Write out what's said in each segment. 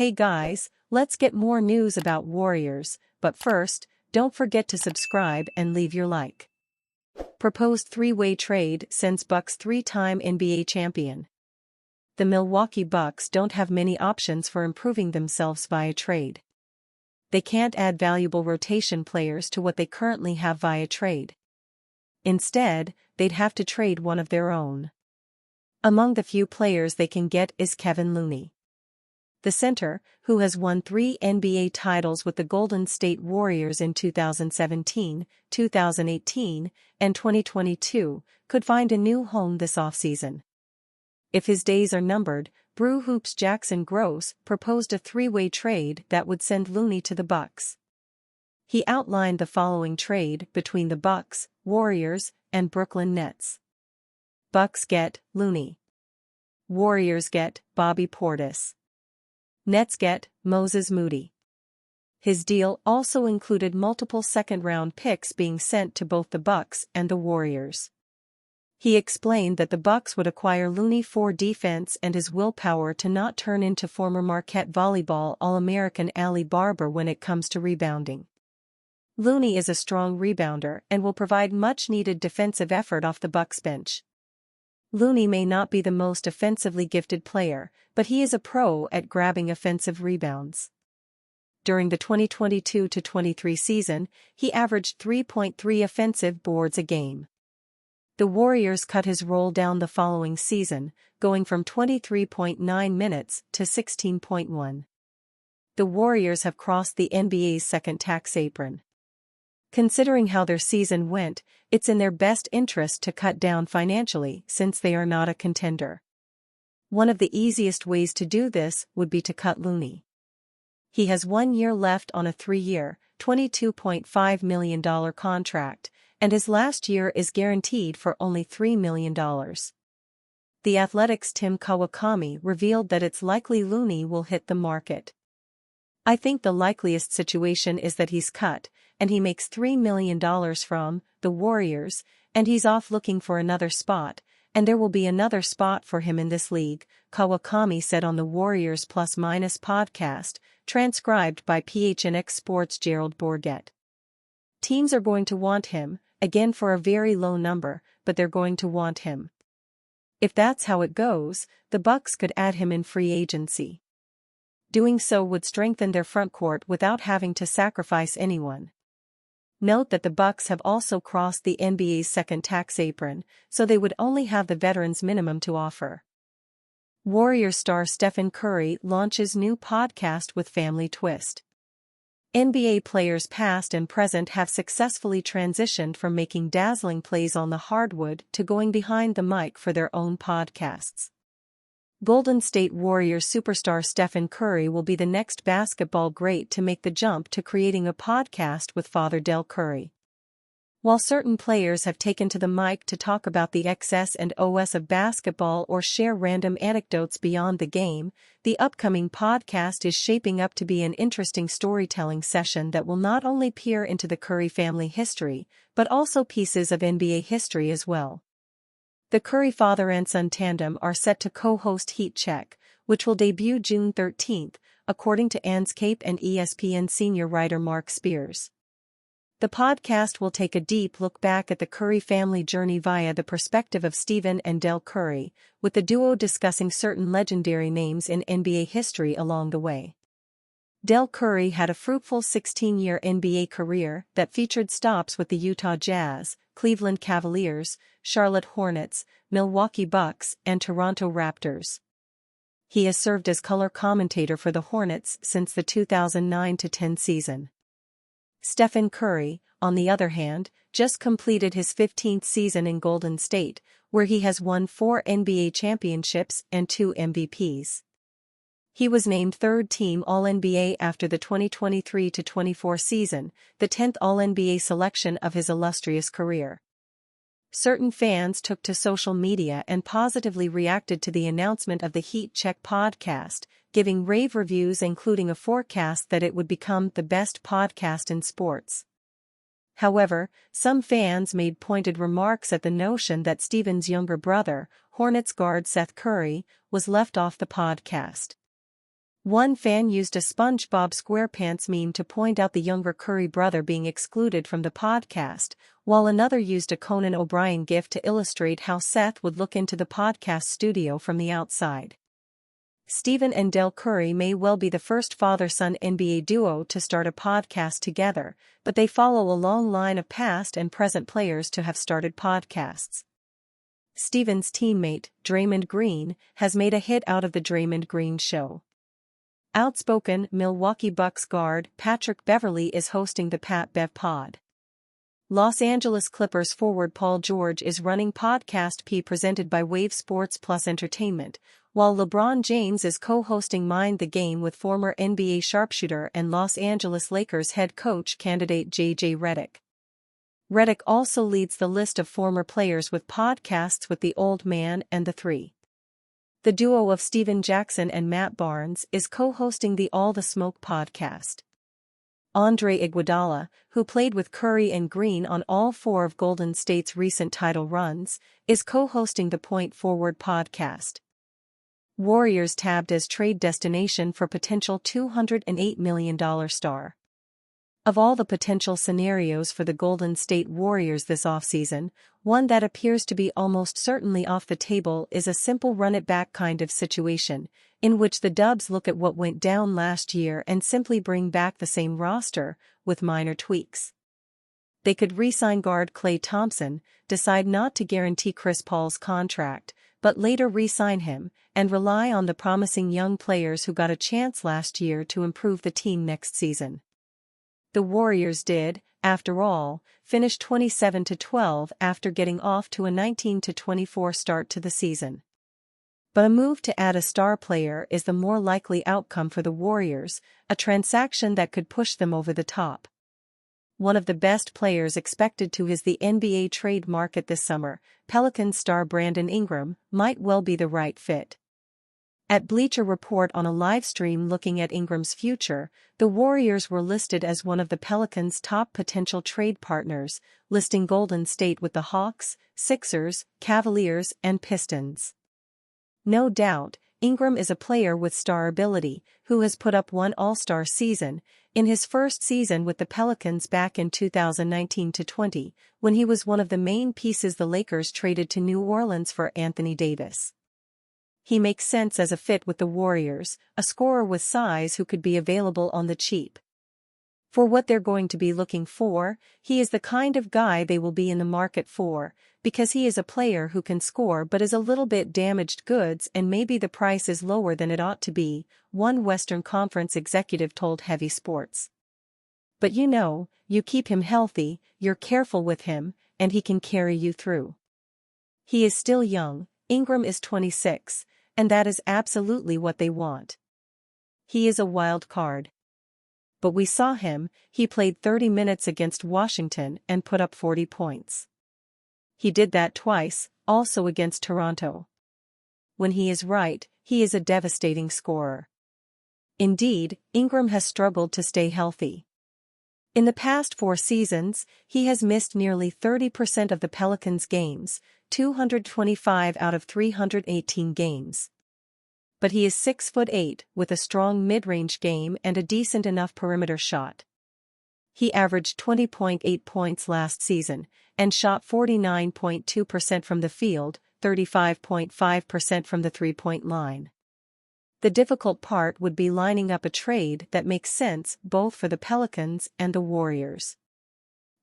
Hey guys, let's get more news about Warriors, but first, don't forget to subscribe and leave your like. Proposed three-way trade sends Bucks three-time NBA champion. The Milwaukee Bucks don't have many options for improving themselves via trade. They can't add valuable rotation players to what they currently have via trade. Instead, they'd have to trade one of their own. Among the few players they can get is Kevin Looney. The center, who has won 3 NBA titles with the Golden State Warriors in 2017, 2018, and 2022, could find a new home this offseason. If his days are numbered, Brew Hoops' Jackson Gross proposed a three-way trade that would send Looney to the Bucks. He outlined the following trade between the Bucks, Warriors, and Brooklyn Nets. Bucks get Looney. Warriors get Bobby Portis. Nets get Moses Moody. His deal also included multiple second-round picks being sent to both the Bucks and the Warriors. He explained that the Bucks would acquire Looney for defense and his willpower to not turn into former Marquette volleyball All-American Ali Barber when it comes to rebounding. Looney is a strong rebounder and will provide much-needed defensive effort off the Bucks bench. Looney may not be the most offensively gifted player, but he is a pro at grabbing offensive rebounds. During the 2022-23 season, he averaged 3.3 offensive boards a game. The Warriors cut his role down the following season, going from 23.9 minutes to 16.1. The Warriors have crossed the NBA's second tax apron. Considering how their season went, it's in their best interest to cut down financially since they are not a contender. One of the easiest ways to do this would be to cut Looney. He has 1 year left on a 3-year, $22.5 million contract, and his last year is guaranteed for only $3 million. The Athletic's Tim Kawakami revealed that it's likely Looney will hit the market. I think the likeliest situation is that he's cut, and he makes $3 million from the Warriors, and he's off looking for another spot, and there will be another spot for him in this league, Kawakami said on the Warriors Plus Minus podcast, transcribed by PHNX Sports' Gerald Bourget. Teams are going to want him, again for a very low number, but they're going to want him. If that's how it goes, the Bucks could add him in free agency. Doing so would strengthen their frontcourt without having to sacrifice anyone. Note that the Bucks have also crossed the NBA's second tax apron, so they would only have the veterans minimum to offer. Warriors star Stephen Curry launches new podcast with Family Twist. NBA players past and present have successfully transitioned from making dazzling plays on the hardwood to going behind the mic for their own podcasts. Golden State Warriors superstar Stephen Curry will be the next basketball great to make the jump to creating a podcast with father Del Curry. While certain players have taken to the mic to talk about the X's and O's of basketball or share random anecdotes beyond the game, the upcoming podcast is shaping up to be an interesting storytelling session that will not only peer into the Curry family history, but also pieces of NBA history as well. The Curry father and son tandem are set to co-host Heat Check, which will debut June 13, according to Anscape and ESPN senior writer Mark Spears. The podcast will take a deep look back at the Curry family journey via the perspective of Stephen and Del Curry, with the duo discussing certain legendary names in NBA history along the way. Del Curry had a fruitful 16-year NBA career that featured stops with the Utah Jazz, Cleveland Cavaliers, Charlotte Hornets, Milwaukee Bucks, and Toronto Raptors. He has served as color commentator for the Hornets since the 2009-10 season. Stephen Curry, on the other hand, just completed his 15th season in Golden State, where he has won 4 NBA championships and 2 MVPs. He was named third-team All-NBA after the 2023-24 season, the 10th All-NBA selection of his illustrious career. Certain fans took to social media and positively reacted to the announcement of the Heat Check podcast, giving rave reviews including a forecast that it would become the best podcast in sports. However, some fans made pointed remarks at the notion that Stephen's younger brother, Hornets guard Seth Curry, was left off the podcast. One fan used a SpongeBob SquarePants meme to point out the younger Curry brother being excluded from the podcast, while another used a Conan O'Brien gif to illustrate how Seth would look into the podcast studio from the outside. Stephen and Del Curry may well be the first father-son NBA duo to start a podcast together, but they follow a long line of past and present players to have started podcasts. Stephen's teammate, Draymond Green, has made a hit out of the Draymond Green Show. Outspoken Milwaukee Bucks guard Patrick Beverley is hosting the Pat Bev Pod. Los Angeles Clippers forward Paul George is running Podcast P presented by Wave Sports Plus Entertainment, while LeBron James is co-hosting Mind the Game with former NBA sharpshooter and Los Angeles Lakers head coach candidate J.J. Redick. Redick also leads the list of former players with podcasts with The Old Man and The Three. The duo of Steven Jackson and Matt Barnes is co-hosting the All the Smoke podcast. Andre Iguodala, who played with Curry and Green on all four of Golden State's recent title runs, is co-hosting the Point Forward podcast. Warriors tabbed as trade destination for potential $208 million star. Of all the potential scenarios for the Golden State Warriors this offseason, one that appears to be almost certainly off the table is a simple run-it-back kind of situation, in which the Dubs look at what went down last year and simply bring back the same roster, with minor tweaks. They could re-sign guard Klay Thompson, decide not to guarantee Chris Paul's contract, but later re-sign him, and rely on the promising young players who got a chance last year to improve the team next season. The Warriors did, after all, finish 27-12 after getting off to a 19-24 start to the season. But a move to add a star player is the more likely outcome for the Warriors, a transaction that could push them over the top. One of the best players expected to hit the NBA trade market this summer, Pelicans star Brandon Ingram, might well be the right fit. At Bleacher Report on a live stream looking at Ingram's future, the Warriors were listed as one of the Pelicans' top potential trade partners, listing Golden State with the Hawks, Sixers, Cavaliers, and Pistons. No doubt, Ingram is a player with star ability, who has put up one All-Star season, in his first season with the Pelicans back in 2019-20, when he was one of the main pieces the Lakers traded to New Orleans for Anthony Davis. He makes sense as a fit with the Warriors, a scorer with size who could be available on the cheap. For what they're going to be looking for, he is the kind of guy they will be in the market for, because he is a player who can score but is a little bit damaged goods and maybe the price is lower than it ought to be, one Western Conference executive told Heavy Sports. But you keep him healthy, you're careful with him, and he can carry you through. He is still young, Ingram is 26, and that is absolutely what they want. He is a wild card. But we saw him, he played 30 minutes against Washington and put up 40 points. He did that twice, also against Toronto. When he is right, he is a devastating scorer. Indeed, Ingram has struggled to stay healthy. In the past 4 seasons, he has missed nearly 30% of the Pelicans' games, 225 out of 318 games. But he is 6'8", with a strong mid-range game and a decent enough perimeter shot. He averaged 20.8 points last season, and shot 49.2% from the field, 35.5% from the three-point line. The difficult part would be lining up a trade that makes sense both for the Pelicans and the Warriors.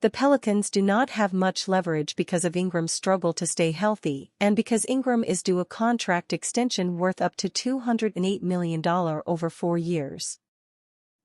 The Pelicans do not have much leverage because of Ingram's struggle to stay healthy and because Ingram is due a contract extension worth up to $208 million over 4 years.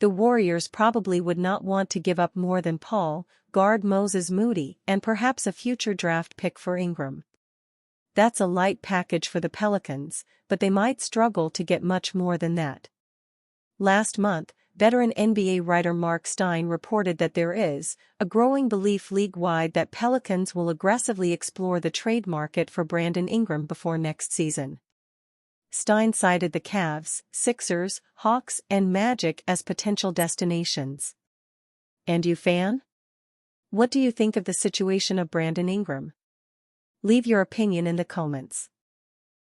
The Warriors probably would not want to give up more than Paul, guard Moses Moody, and perhaps a future draft pick for Ingram. That's a light package for the Pelicans, but they might struggle to get much more than that. Last month, veteran NBA writer Mark Stein reported that there is a growing belief league-wide that Pelicans will aggressively explore the trade market for Brandon Ingram before next season. Stein cited the Cavs, Sixers, Hawks, and Magic as potential destinations. And you, fan? What do you think of the situation of Brandon Ingram? Leave your opinion in the comments.